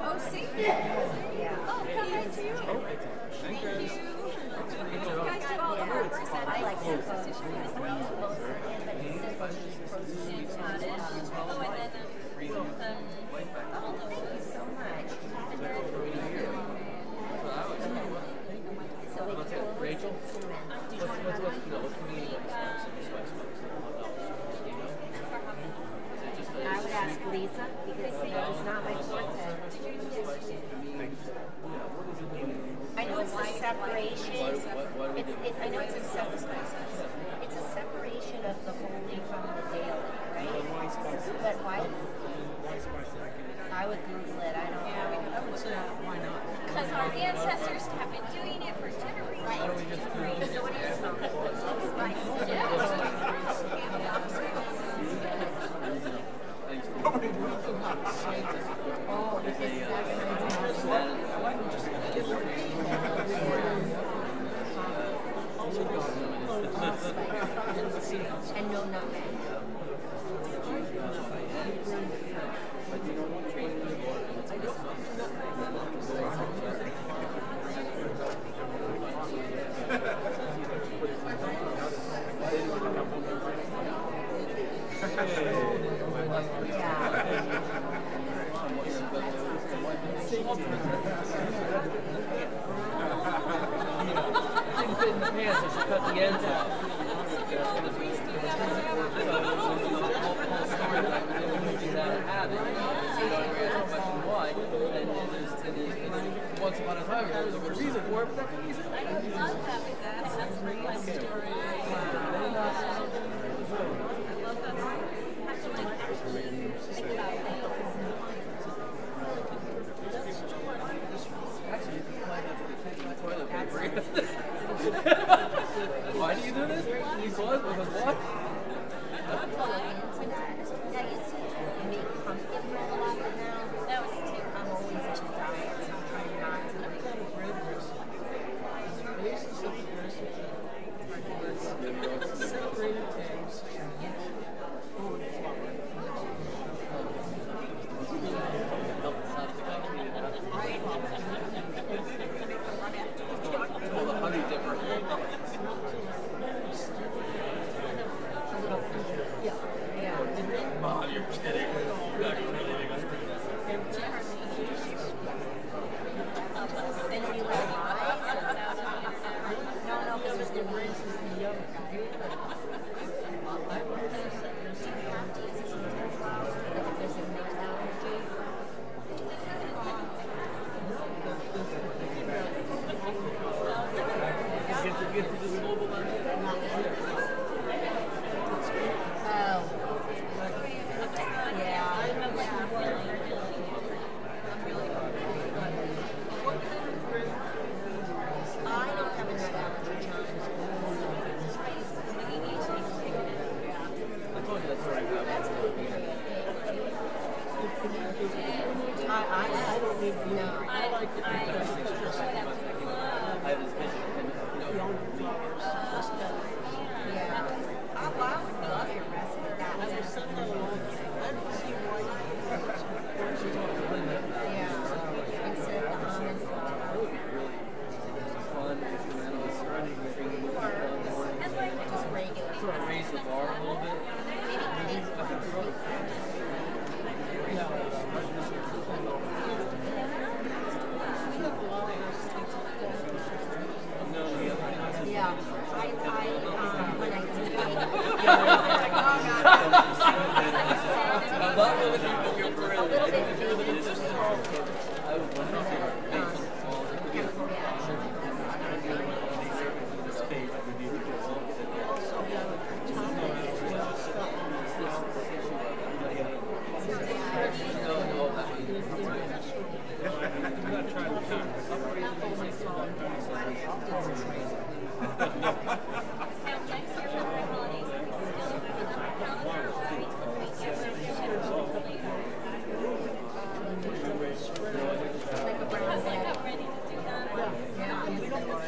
Oh, see? Yeah. Oh, come right to you. Thank you. You guys do all the hard work. I like that. Thank you so much. Rachel? I would ask Lisa because it's not my forte. I know it's a separation. I know it's a separation. It's a separation of the holy from the daily, right? But why? I would Google it. I don't know. Why not? Because our ancestors have been doing it for generations. Right. So what do you smoke? Oh, this is and no nutmeg. Didn't fit in the pants, so she cut the ends out. Once upon a time, there was a good reason for it, but that reason I love having that. That's a really nice story. I love that story. Have to like actually think about things. Why do you do this? Because what? I used to make pumpkin roll a lot, but now I'm always in a diet, so I'm trying not to. Separated eggs. Well, the honey different. Mom, you're kidding. You're not kidding. And you like no, because there's the rinse is the yolk. Do you have to use some flour? Like if there's a milk allergy? Get to the global one. Oh. Yeah. I don't have a nut allergy, John. I told you that's right. That's good. I don't need no. I like the I have this vision, Yeah. Oh, I would love your recipe. That I don't see why. Yeah. Instead of the almond flour. That would be really fun, instrumental, And like just regular. sort of raise the bar a little bit. Yeah. When I do a little bit baking salt. Chemical reaction. Like a brown bag. Yeah.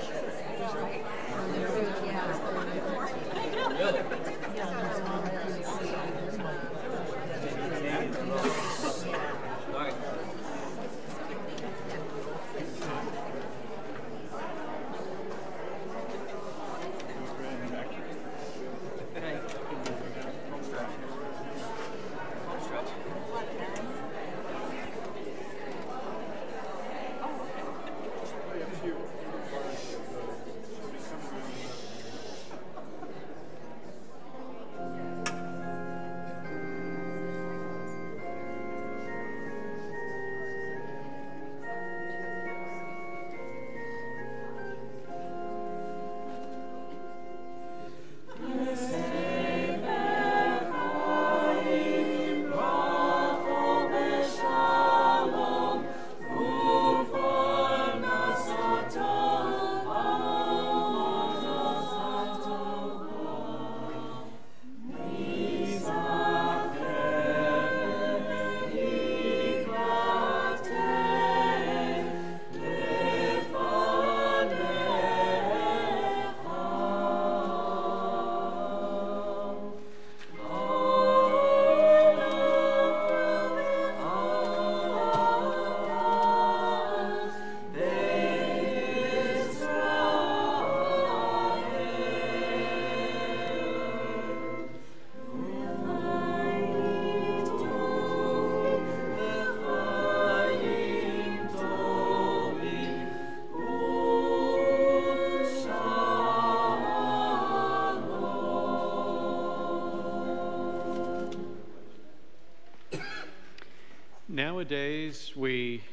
praise, we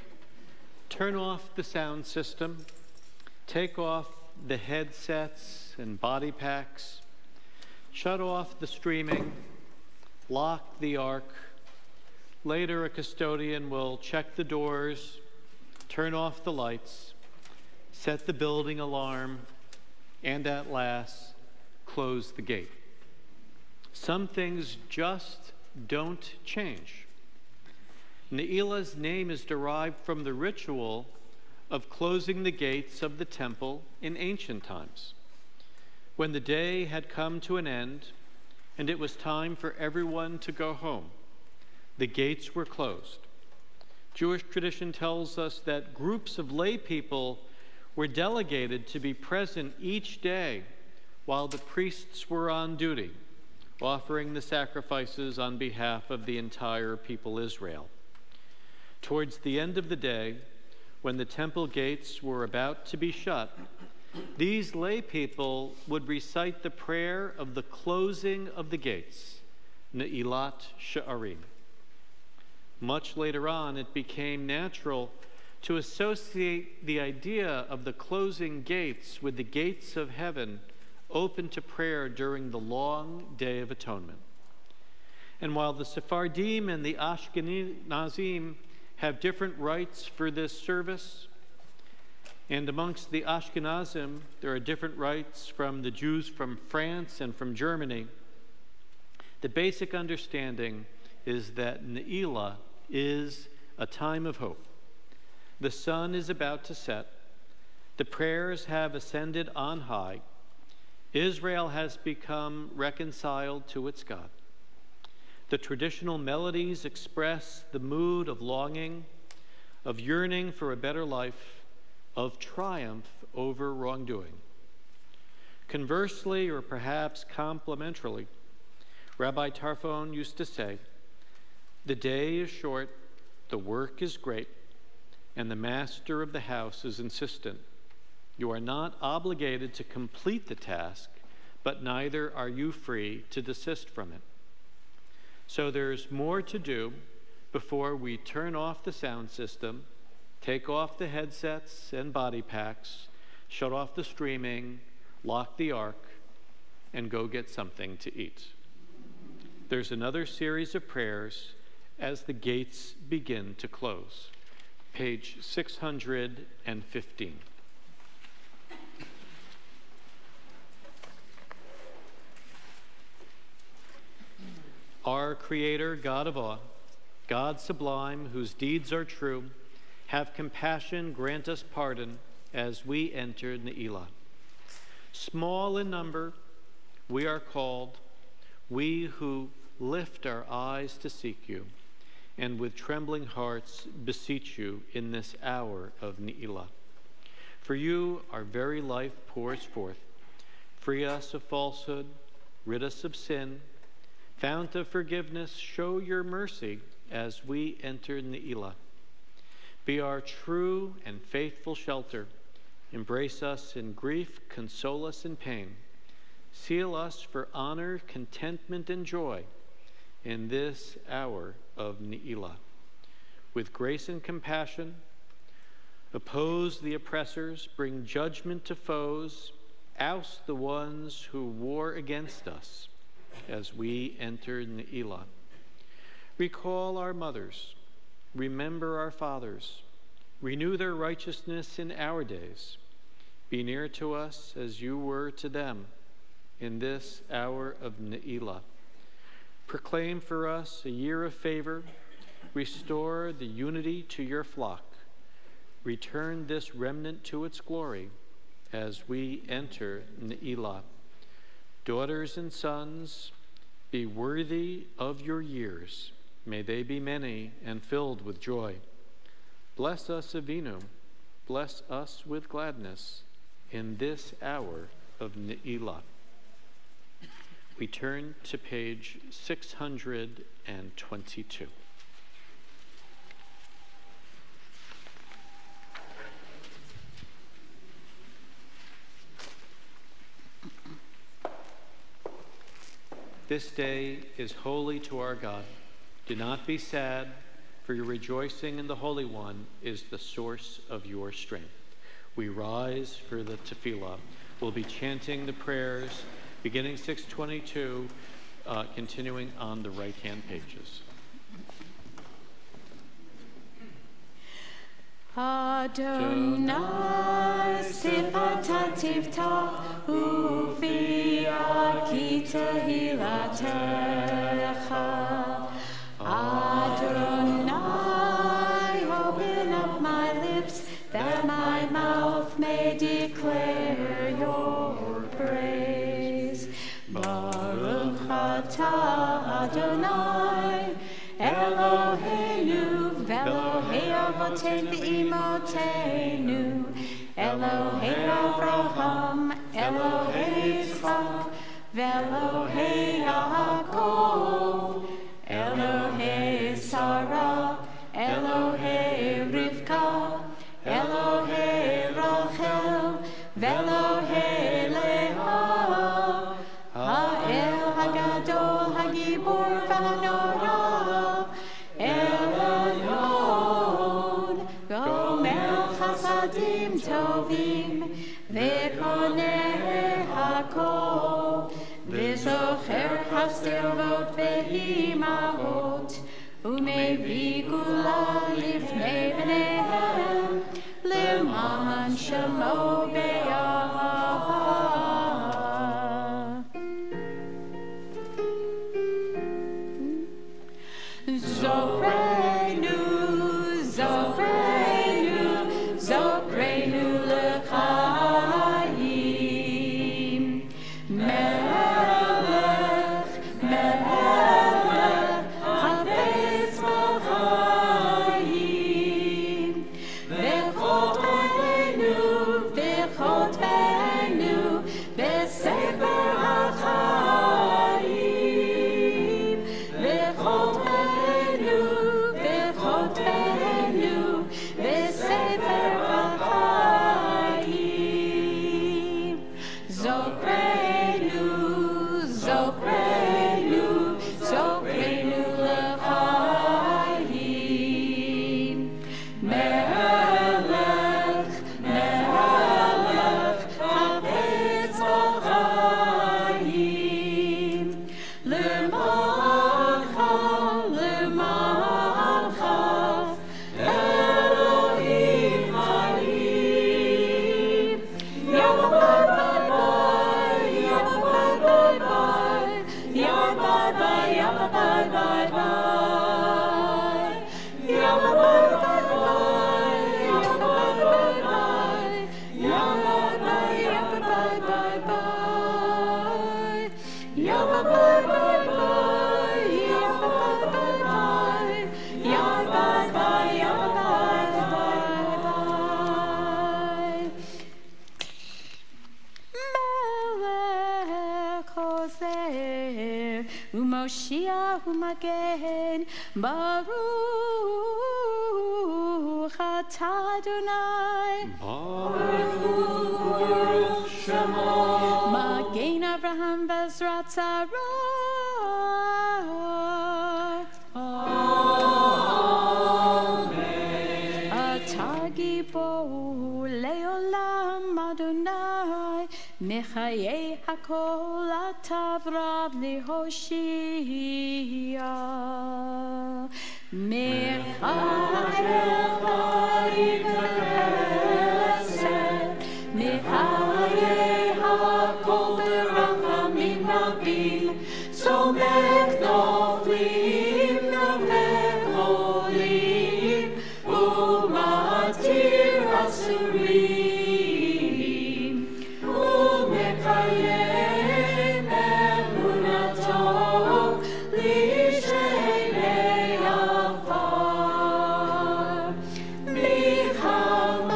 turn off the sound system, take off the headsets and body packs, shut off the streaming, lock the ark. Later, a custodian will check the doors, turn off the lights, set the building alarm, and at last, close the gate. Some things just don't change. Ne'ilah's name is derived from the ritual of closing the gates of the temple in ancient times. When the day had come to an end and it was time for everyone to go home, the gates were closed. Jewish tradition tells us that groups of lay people were delegated to be present each day while the priests were on duty, offering the sacrifices on behalf of the entire people Israel. Towards the end of the day, when the temple gates were about to be shut, these lay people would recite the prayer of the closing of the gates, Ne'ilat Sha'arim. Much later on, it became natural to associate the idea of the closing gates with the gates of heaven open to prayer during the long Day of Atonement. And while the Sephardim and the Ashkenazim have different rites for this service, and amongst the Ashkenazim, there are different rites from the Jews from France and from Germany, the basic understanding is that Ne'ilah is a time of hope. The sun is about to set. The prayers have ascended on high. Israel has become reconciled to its God. The traditional melodies express the mood of longing, of yearning for a better life, of triumph over wrongdoing. Conversely, or perhaps complementarily, Rabbi Tarfon used to say, "The day is short, the work is great, and the master of the house is insistent. You are not obligated to complete the task, but neither are you free to desist from it." So there's more to do before we turn off the sound system, take off the headsets and body packs, shut off the streaming, lock the ark, and go get something to eat. There's another series of prayers as the gates begin to close. Page 615. Our Creator, God of awe, God sublime, whose deeds are true, have compassion, grant us pardon as we enter Ne'ilah. Small in number, we are called, we who lift our eyes to seek you, and with trembling hearts beseech you in this hour of Ne'ilah. For you, our very life pours forth. Free us of falsehood, rid us of sin. Fount of forgiveness, show your mercy as we enter Ne'ilah. Be our true and faithful shelter. Embrace us in grief, console us in pain. Seal us for honor, contentment, and joy in this hour of Ne'ilah. With grace and compassion, oppose the oppressors, bring judgment to foes, oust the ones who war against us as we enter Ne'ilah. Recall our mothers, remember our fathers, renew their righteousness in our days. Be near to us as you were to them in this hour of Ne'ilah. Proclaim for us a year of favor. Restore the unity to your flock. Return this remnant to its glory as we enter Ne'ilah. Daughters and sons, be worthy of your years. May they be many and filled with joy. Bless us, Avinu. Bless us with gladness in this hour of Ne'ilah. We turn to page 622. This day is holy to our God. Do not be sad, for your rejoicing in the Holy One is the source of your strength. We rise for the tefillah. We'll be chanting the prayers beginning 622, continuing on the right-hand pages. Adonai sifata tivta ufia kita hilatecha. Adonai, open up my lips that my mouth may declare your praise. Baruch atah Adonai Eloheinu v'Elohei avotenu v'imotenu, Elohei Avraham, Elohei Yitzchak, v'Elohei Yaakov, Elohei Sarah, Elohei Rivka, Elohei Rachel, v'Elohei Leah, Ha'el Hagadol Hagibor v'Hanora, Chasadim tovim ve'koneh hakol ve'zocher hastelvot ve'imahot u'mevii gula lifnei bneihem le'man shemo be'ahava. Zoreinu, Zoreinu, Zoreinu l'chaim, Melech, Melech, Hafez b'chaim, v'chotenu, v'chotenu, b'sefer ha'chaim, v'chotenu, v'chotenu, b'sefer ha'chaim. Zokrenu, Zokrenu, Zokrenu l'chaim. Melech, Melech, Hafez b'chaim. L'malcha, L'malcha, Elohim Halim. Yabba bye bye, yabba bye bye bye, yabba bye yabba bye bye bye, yabba bye bye bye, yabba bye bye bye, yabba bye yabba bye bye bye, yabba bye bye bye, yabba bye bye bye, yabba bye yabba bye bye. Melech Hoser u'Moshiach u'Magen Baruch atah Adonai Baruch Shemo. Magen Avraham v'Ezrat Sarah. Atah gibor le'olam Adonai Mechayei hakol atav rav lihoshia. Mechayei chayim v'chesed, Mechayei hakol berachamim rabim, somech noflim nofech cholim, u'matir asurim, u'mekayem emunato l'shenei afar. Michalocha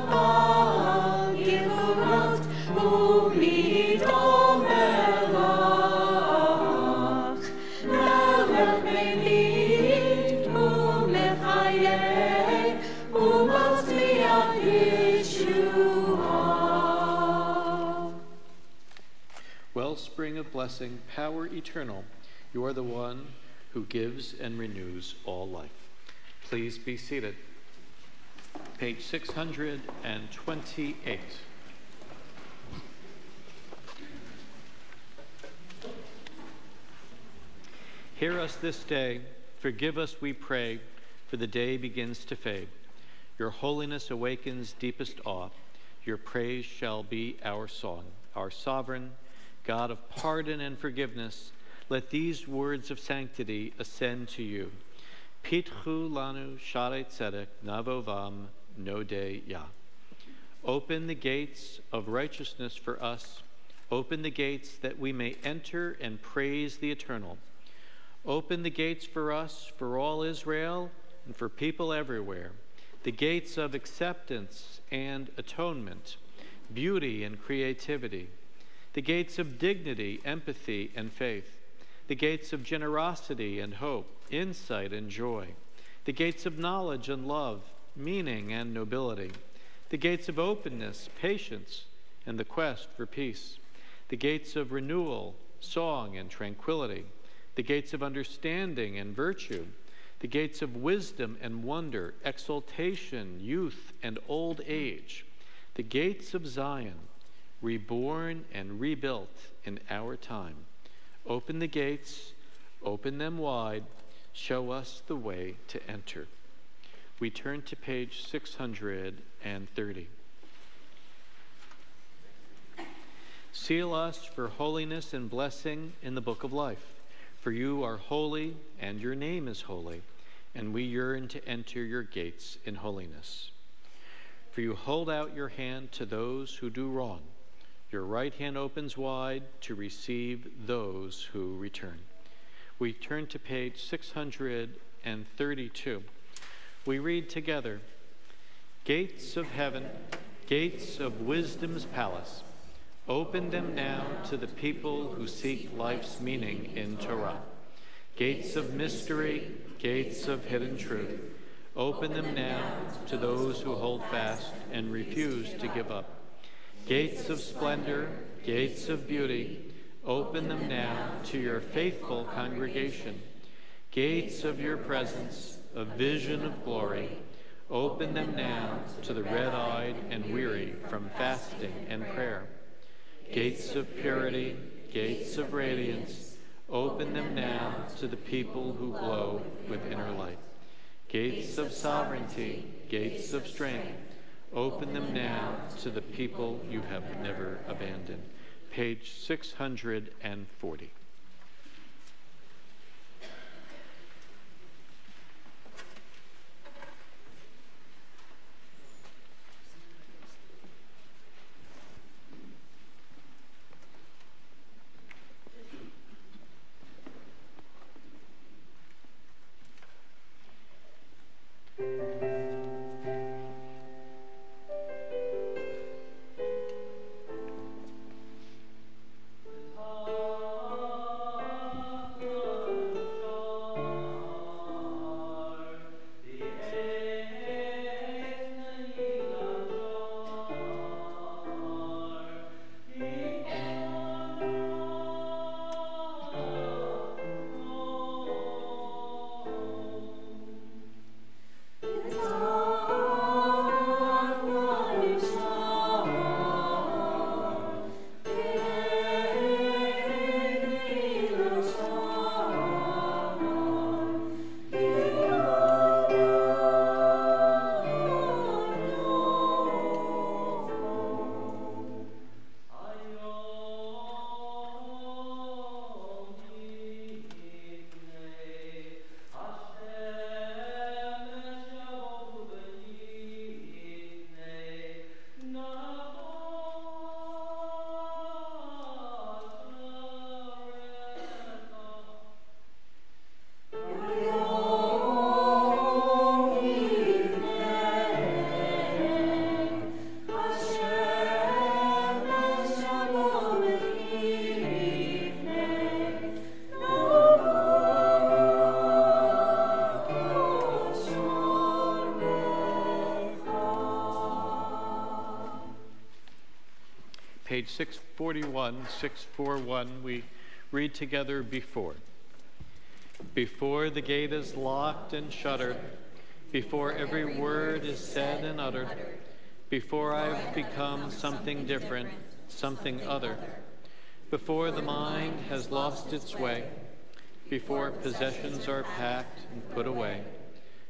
ba'al gevurot u'midom melach, melech menit u'mechayeh u'matzmiach Yeshua. Wellspring of blessing, power eternal, you are the one who gives and renews all life. Please be seated. Page 628. Hear us this day, forgive us, we pray, for the day begins to fade. Your holiness awakens deepest awe. Your praise shall be our song. Our sovereign, God of pardon and forgiveness, let these words of sanctity ascend to you. Pitchu lanu share tzedek navovam node ya. Open the gates of righteousness for us. Open the gates that we may enter and praise the eternal. Open the gates for us, for all Israel, and for people everywhere. The gates of acceptance and atonement, beauty and creativity. The gates of dignity, empathy, and faith. The gates of generosity and hope, insight and joy. The gates of knowledge and love, meaning and nobility. The gates of openness, patience, and the quest for peace. The gates of renewal, song, and tranquility. The gates of understanding and virtue, the gates of wisdom and wonder, exaltation, youth, and old age, the gates of Zion, reborn and rebuilt in our time. Open the gates, open them wide, show us the way to enter. We turn to page 630. Seal us for holiness and blessing in the book of life. For you are holy, and your name is holy, and we yearn to enter your gates in holiness. For you hold out your hand to those who do wrong. Your right hand opens wide to receive those who return. We turn to page 632. We read together, Gates of heaven, gates of wisdom's palace, open them now to the people who seek life's meaning in Torah. Gates of mystery, gates of hidden truth, open them now to those who hold fast and refuse to give up. Gates of splendor, gates of beauty, open them now to your faithful congregation. Gates of your presence, a vision of glory, open them now to the red-eyed and weary from fasting and prayer. Gates of purity, gates of radiance, open them now to the people who glow with inner light. Gates of sovereignty, gates of strength, open them now to the people you have never abandoned. Page 640. Page 641, 641, we read together before. Before the gate is locked and shuttered, before every word is said and uttered, before I've become something different, something other, before the mind has lost its way, before possessions are packed and put away,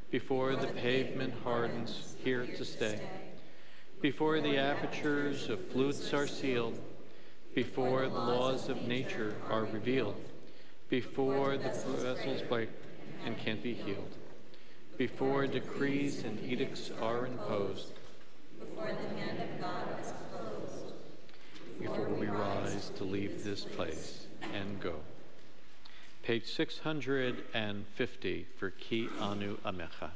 before the pavement hardens here to stay, before the apertures of flutes are sealed, before the laws of nature are revealed, before the vessels break and can't be healed, before decrees and edicts are imposed, before the hand of God is closed, before we rise to leave this place and go. Page 650 for Ki Anu Amecha.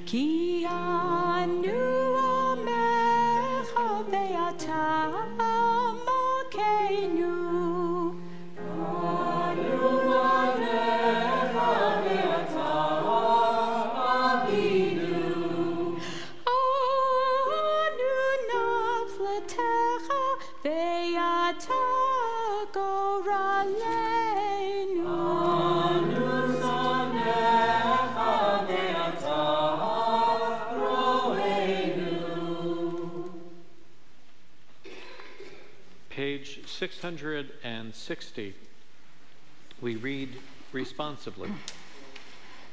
Ki anu amecha ve'ata malkeinu. Anu amecha ve'ata avinu. Anu nafletecha ve'ata goraleinu. Anu sanecha ve'ata Page 660, we read responsibly.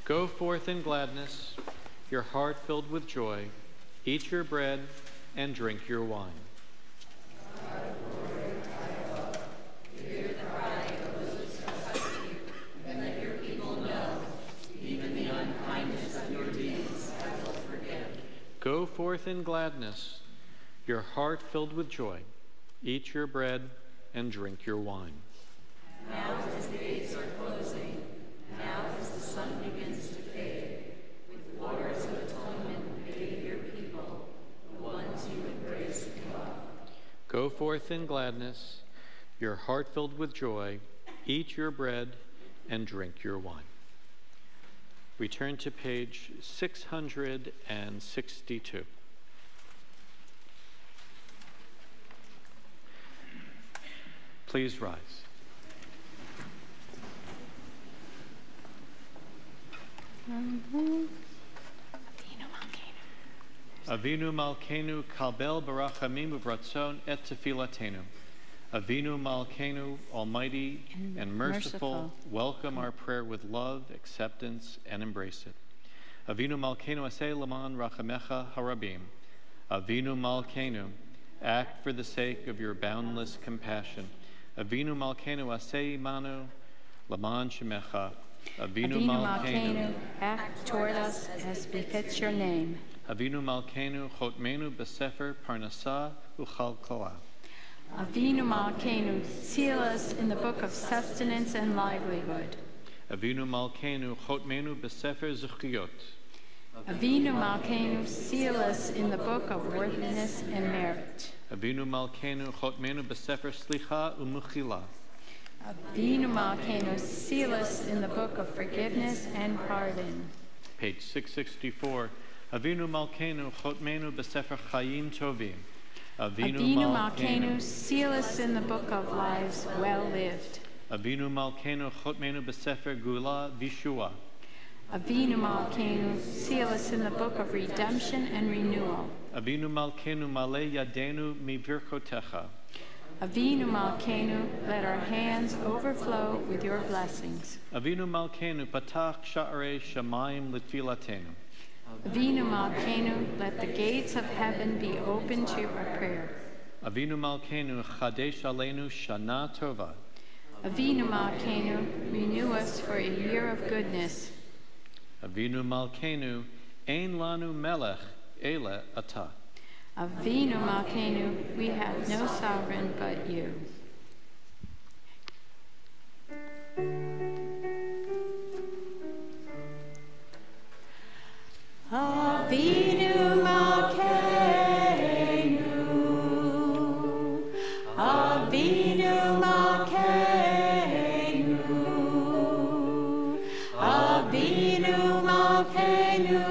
Go forth in gladness, your heart filled with joy. Eat your bread and drink your wine. hear the cry of those who trust you, and let your people know, even the unkindness of your deeds I will forgive. Go forth in gladness, your heart filled with joy. Eat your bread and drink your wine. Now as the gates are closing, now as the sun begins to fade, with waters of atonement bathe your people, the ones you embrace and love. Go forth in gladness, your heart filled with joy. Eat your bread and drink your wine. We turn to page 662. Please rise. Avinu Malkeinu Kalbel Barachamim Uvratzon Et Tefilatenu. Avinu Malkeinu, Almighty and merciful, welcome our prayer with love, acceptance, and embrace it. Avinu Malkeinu Aseh Laman Rachamecha Harabim. Avinu Malkeinu, act for the sake of your boundless compassion. Avinu Malkeinu Aseh Imanu Laman Shemecha. Avinu Malkeinu, act toward us as befits your name. Avinu Malkeinu Chotmenu B'Sefer Parnasah Uchalkala. Avinu Malkeinu, seal us in the book of sustenance and livelihood. Avinu Malkeinu Chotmenu B'Sefer Zuchiyot. Avinu Malkeinu, seal us in the book of worthiness and merit. Avinu Malkeinu Chotmenu B'Sefer Slicha Umuchila. Avinu Malkeinu, seal us in the book of forgiveness and pardon. Page 664. Avinu Malkeinu Chotmenu B'Sefer Chayim Tovim. Avinu Malkeinu, seal us in the book of lives well lived. Avinu Malkeinu Chotmenu B'Sefer Gula Vishua. Avinu Malkeinu, seal us in the book of redemption and renewal. Avinu Malkeinu Malei Yadenu Mivirchotecha. Avinu Malkeinu, let our hands overflow with your blessings. Avinu Malkeinu Patach Sha'arei Shamayim Litfilatenu. Avinu Malkeinu, let the gates of heaven be open to our prayer. Avinu Malkeinu Chadesh Aleinu Shana Tova. Avinu Malkeinu, renew us for a year of goodness. Avinu Malkeinu Ein Lanu Melech Ele Ata. Avinu Malkeinu, we have no sovereign but you. Avinu Malkeinu, Avinu Malkeinu, Avinu Malkeinu,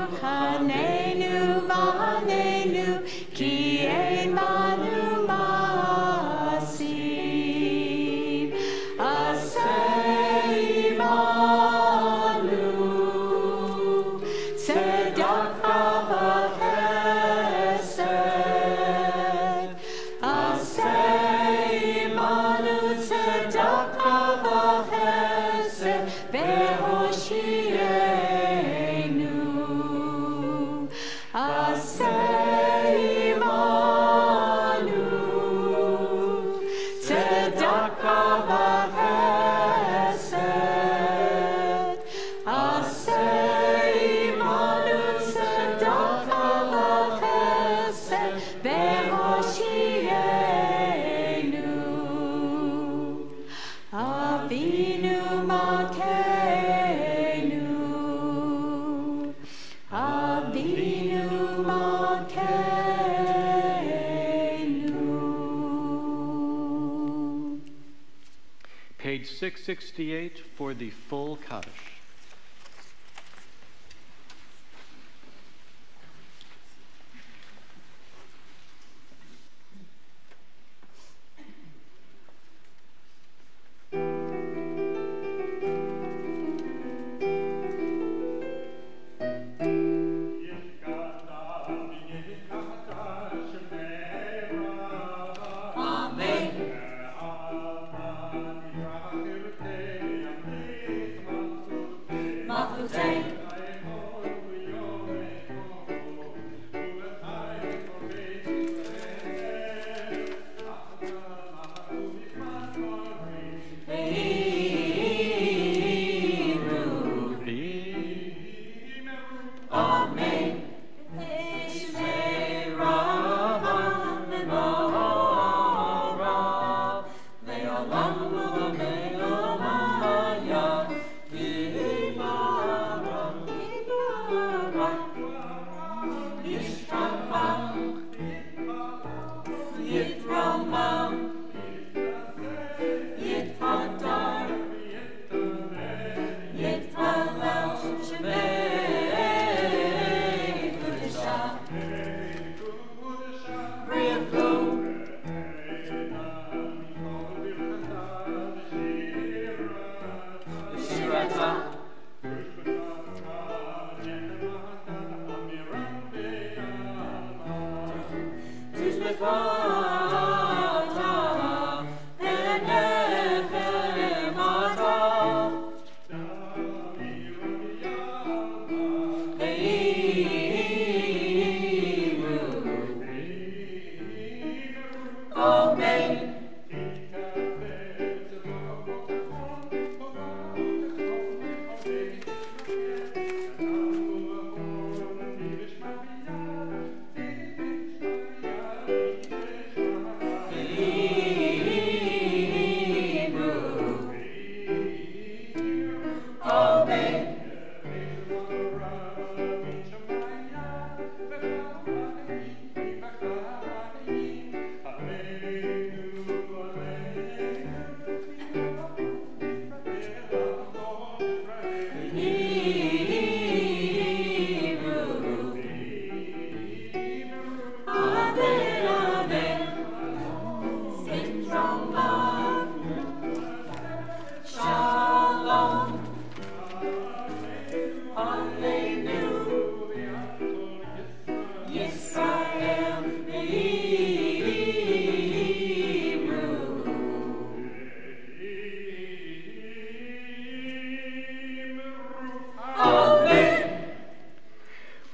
Page 668 for the full Kaddish.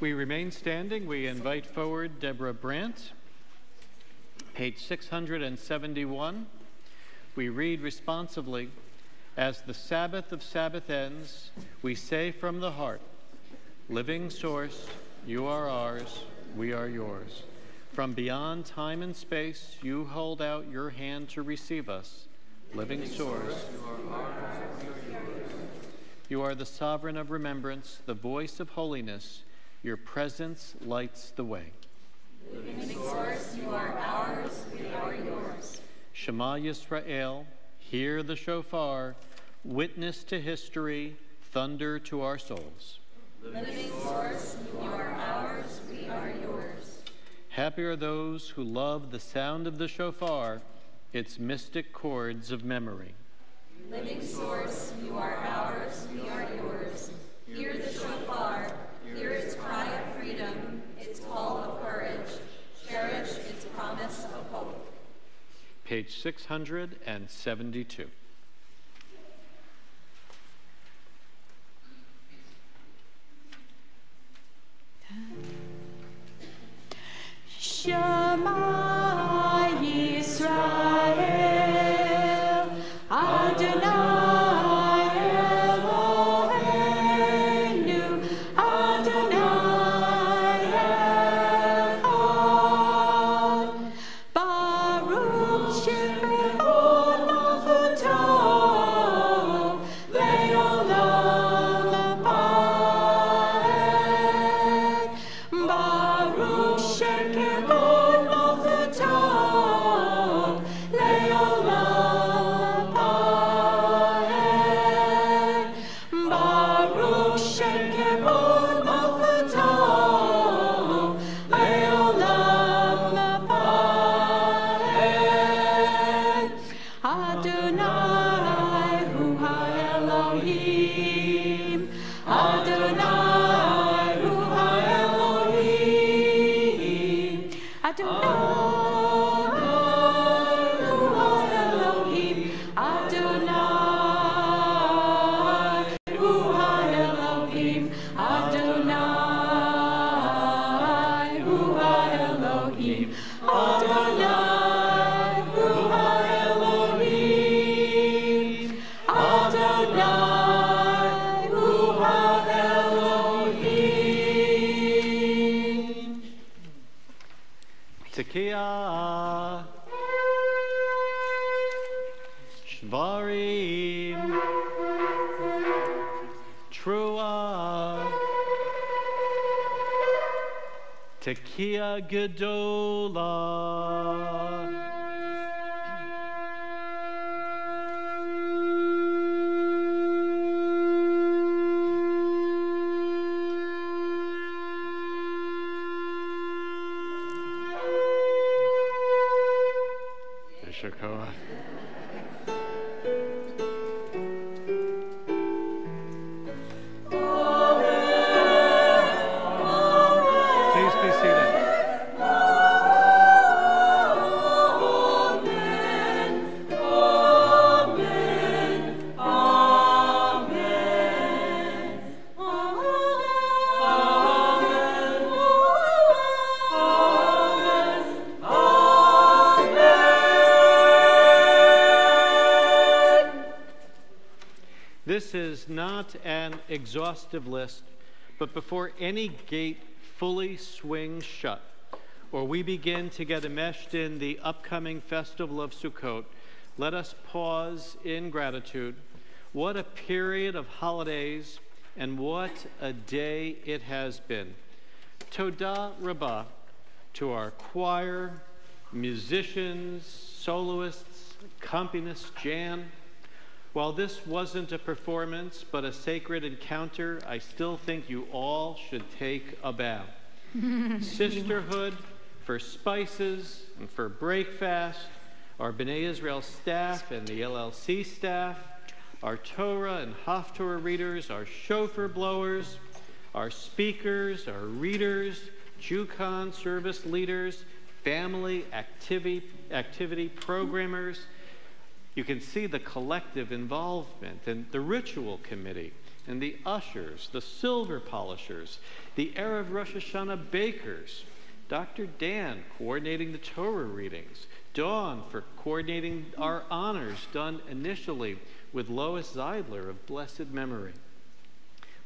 We remain standing. We invite forward Deborah Brandt. Page 671. We read responsively, "As the Sabbath of Sabbath ends, we say from the heart, living source, you are ours, we are yours. From beyond time and space, you hold out your hand to receive us. Living source, you are ours, we are yours. You are the sovereign of remembrance, the voice of holiness. Your presence lights the way. Living source, you are ours, we are yours. Shema Yisrael, hear the shofar, witness to history, thunder to our souls. Living source, you are ours, we are yours. Happy are those who love the sound of the shofar, its mystic chords of memory. Living source, you are ours, we are yours. Hear the shofar, hear its cry of freedom, its call of courage. Cherish its promise of hope. Page 672. Shema Yisrael, Adonai Eloheinu, Adonai Echad. Baruch Shemot Malchuto, Elohim, Adonai, Ruha Elohim, Adonai, Ruha Elohim, Adonai, Ruha Elohim, Adonai, Ruha Elohim, Adonai, Ruha Elohim, Adonai, Ruha Elohim. Tekiah, Shvarim, Trua, Tekiah Gedola. Yeshakoah. Please be seated. This is not an exhaustive list, but before any gate fully swings shut, or we begin to get enmeshed in the upcoming festival of Sukkot, let us pause in gratitude. What a period of holidays, and what a day it has been. Todah Rabbah to our choir, musicians, soloists, accompanist Jan. While this wasn't a performance, but a sacred encounter, I still think you all should take a bow. Sisterhood, for spices and for breakfast, our B'nai Israel staff and the LLC staff, our Torah and Haftorah readers, our shofar blowers, our speakers, our readers, JUCON service leaders, family activity programmers. You can see the collective involvement and the ritual committee and the ushers, the silver polishers, the Erev Rosh Hashanah bakers, Dr. Dan coordinating the Torah readings, Dawn for coordinating our honors done initially with Lois Zeidler of blessed memory,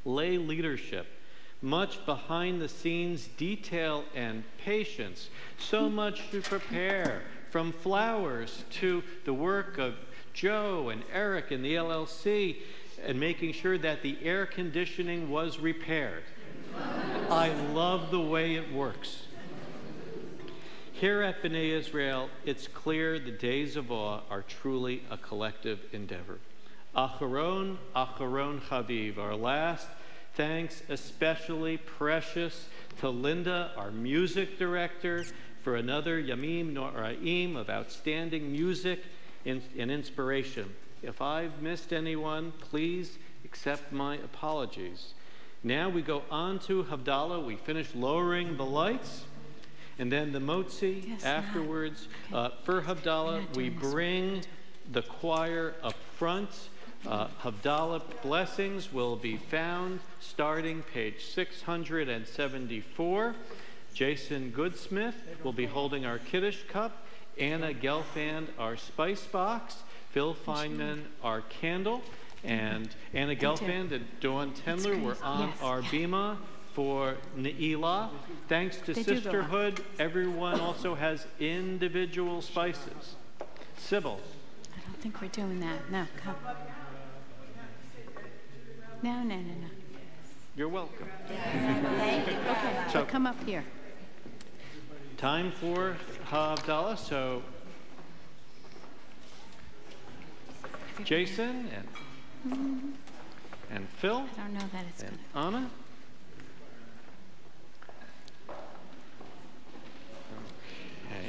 lay leadership, much behind the scenes detail and patience, so much to prepare, from flowers to the work of Joe and Eric in the LLC and making sure that the air conditioning was repaired. I love the way it works. Here at B'nai Israel, it's clear the days of awe are truly a collective endeavor. Acharon, Acharon Chaviv, our last thanks especially precious to Linda, our music director, for another Yamim Noraim of outstanding music and inspiration. If I've missed anyone, please accept my apologies. Now we go on to Havdalah. We finish lowering the lights, and then the Motzi afterwards. For Havdalah, we bring the choir up front. Havdalah blessings will be found starting page 674. Jason Goodsmith will be holding our Kiddush cup, Anna Gelfand our spice box, Phil Feynman our candle, and Anna Gelfand and Dawn Tendler were on our bima for Ne'ilah. Thanks to Sisterhood, everyone also has individual spices. Sybil. I don't think we're doing that. No, come. No. You're welcome. Thank you. Okay, so come up here. Time for Havdalah, so Jason and Phil I don't know that it's and going to. Anna. Okay.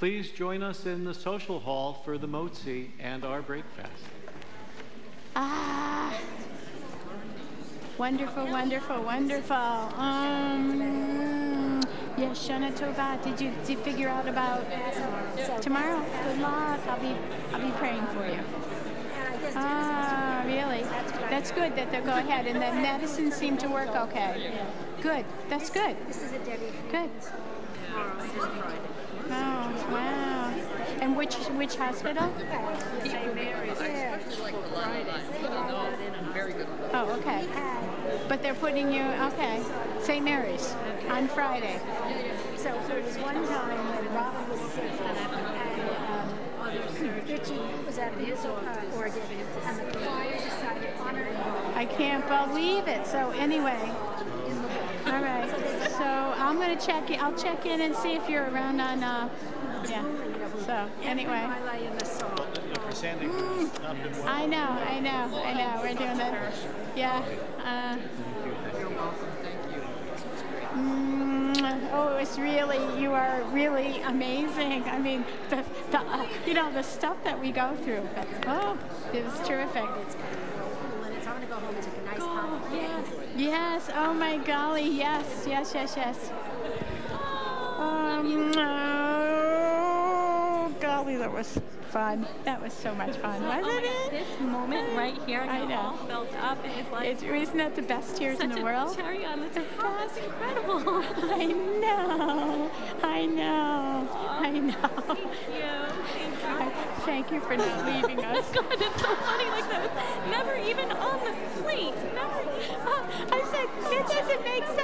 please join us in the social hall for the Motzi and our breakfast. Ah, wonderful, wonderful, wonderful. Yes, Shana Tova. Did you figure out about tomorrow? Good luck. I'll be praying for you. Ah, really? That's good that they'll go ahead, and the medicine seemed to work okay. Good. That's good. This is a Debbie. Good. Oh, wow. And which hospital? St. Mary's. Especially like the Friday. Very good. Oh, okay. But they're putting you, okay, St. Mary's on Friday. So there was one time when Robin was sick and Richie was at his organ, and the choir decided to honor him. I can't believe it. So anyway, all right. So I'm gonna check. I'll check in and see if you're around on. Yeah. So anyway. I know. We're doing that. Yeah. Oh, it's really, you are really amazing. I mean, the stuff that we go through. Oh, it was terrific. And it's I'm gonna go home and take a nice hot bath. Yes. Oh my golly. Yes. Oh, golly, that was fun. That was so much fun, wasn't it? This moment right here, I know. all felt up, and it's like Isn't that the best tears in the world? cherry on the top. That's incredible. I know. Thank you for not leaving us. God, it's so funny. Like that was never even on the plate. Never. I said, it doesn't make sense.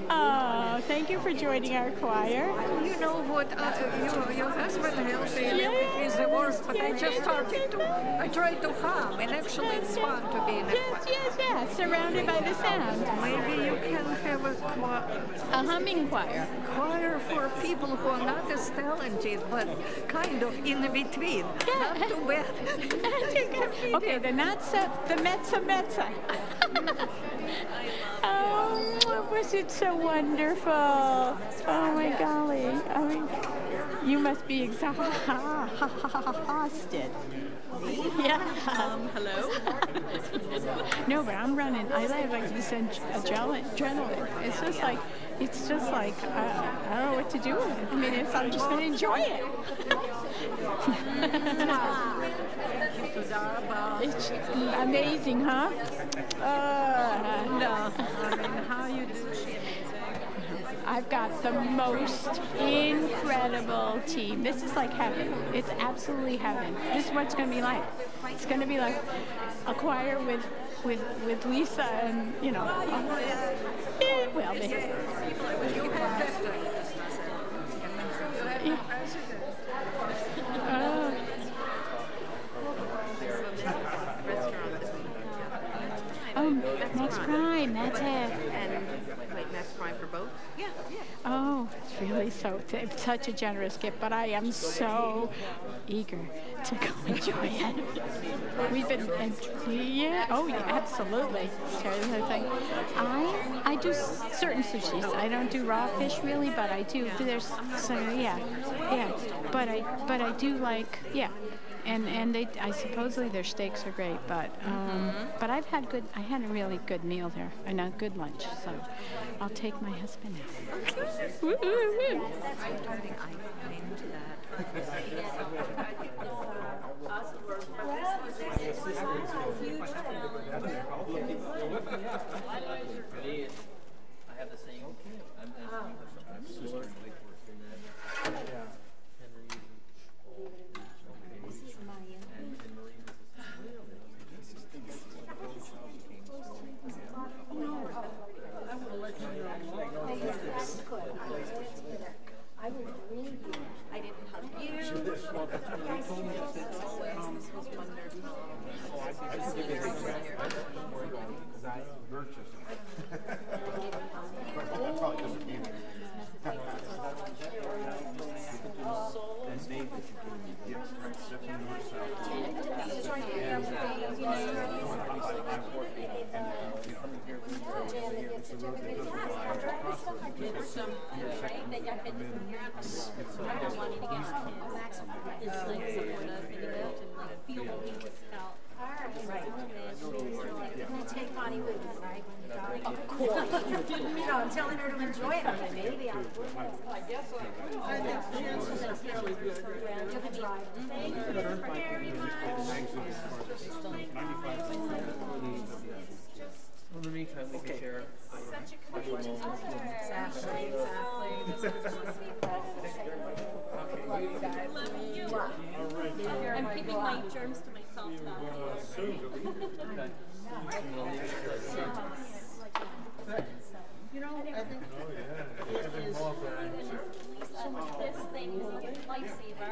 Oh, thank you for joining our choir. You know what? Your husband helped me a little bit with the work, but I just I tried to hum, and actually it's fun to be in a choir. Yes, surrounded by the sound. Maybe you can have a humming choir. Choir for people who are not as talented, but kind of in between. Not too bad. Okay, the mezza. Oh, was it so wonderful? Oh my golly. I mean, you must be exhausted. Yeah. Hello? No, but I'm running. I like this adrenaline. It's just like, I don't know what to do with it. I mean, I'm just going to enjoy it. It's amazing, huh? No. I mean, how you do it. I've got the most incredible team. This is like heaven. It's absolutely heaven. This is what it's going to be like. It's going to be like a choir with Lisa and, well, Max Prime, that's it. And wait, Max Prime for both? Yeah. Oh, it's really it's such a generous gift, but I am so eager to go enjoy it. We've been, absolutely. I do certain sushis. I don't do raw fish really, but I do. But I do like, And I supposedly their steaks are great, but I had a really good meal there and a good lunch, so I'll take my husband out. Woo, woo, woo. I have the same. I will bring you. I didn't hug you. some, right? That y'all could just not wanting to get some kids. It's like supportive and like feel what we just felt. Right. Can you take Bonnie with you, right? Of course. I'm telling her to enjoy it. I'm like, maybe I guess so. I think chances are fairly good. You can drive. Thank you very much. In the meantime, we can share. Such a great Exactly. Love you guys. Love you. I'm keeping my germs to myself now. You know, I think it is. This thing is a lifesaver.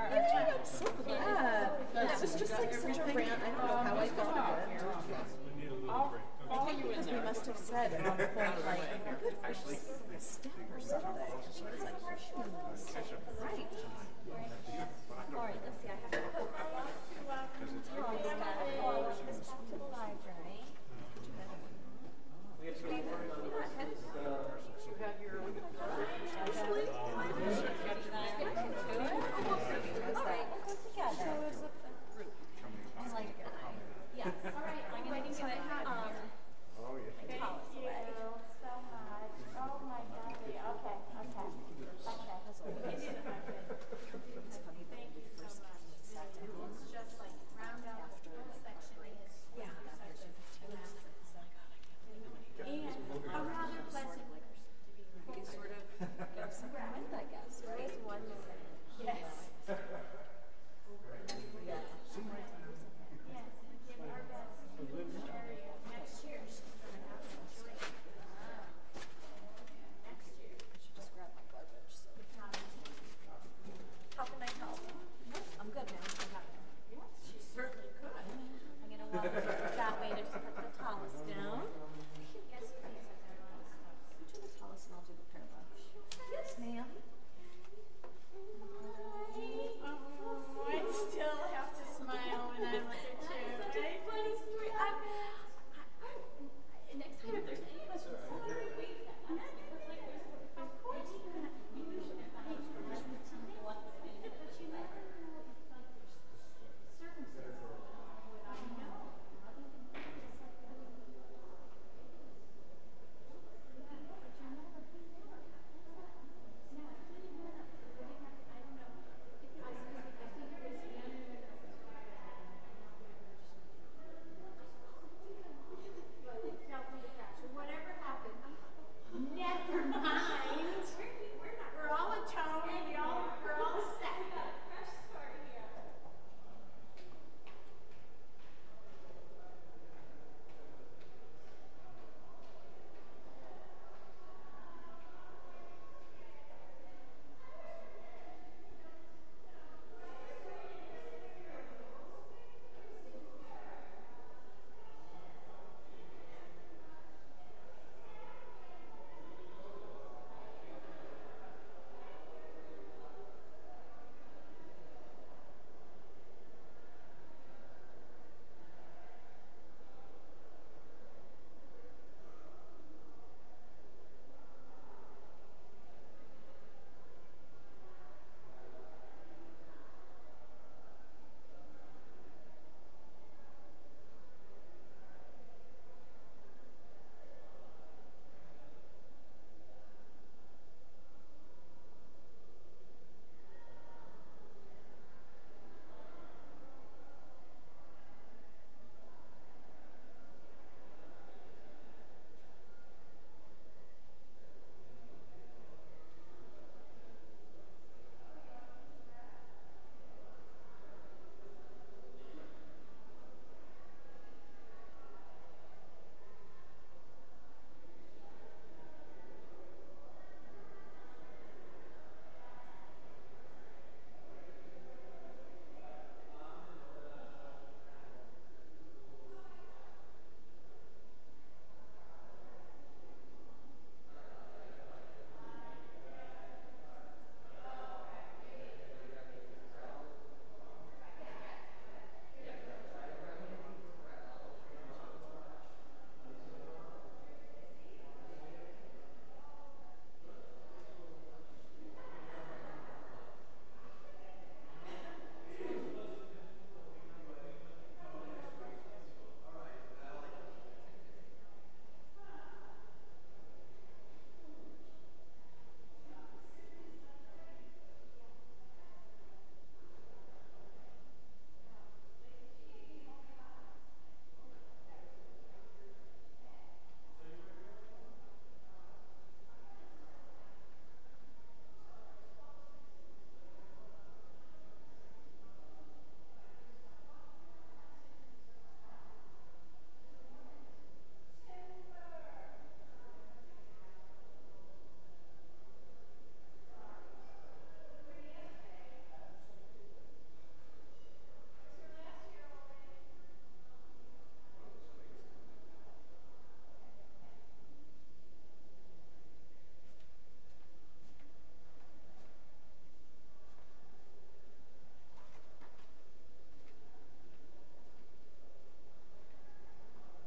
I'm so glad. That was just like such a rant. I don't know how I thought of it. All because we must have said at one point, like, I could step or something. She was like, right.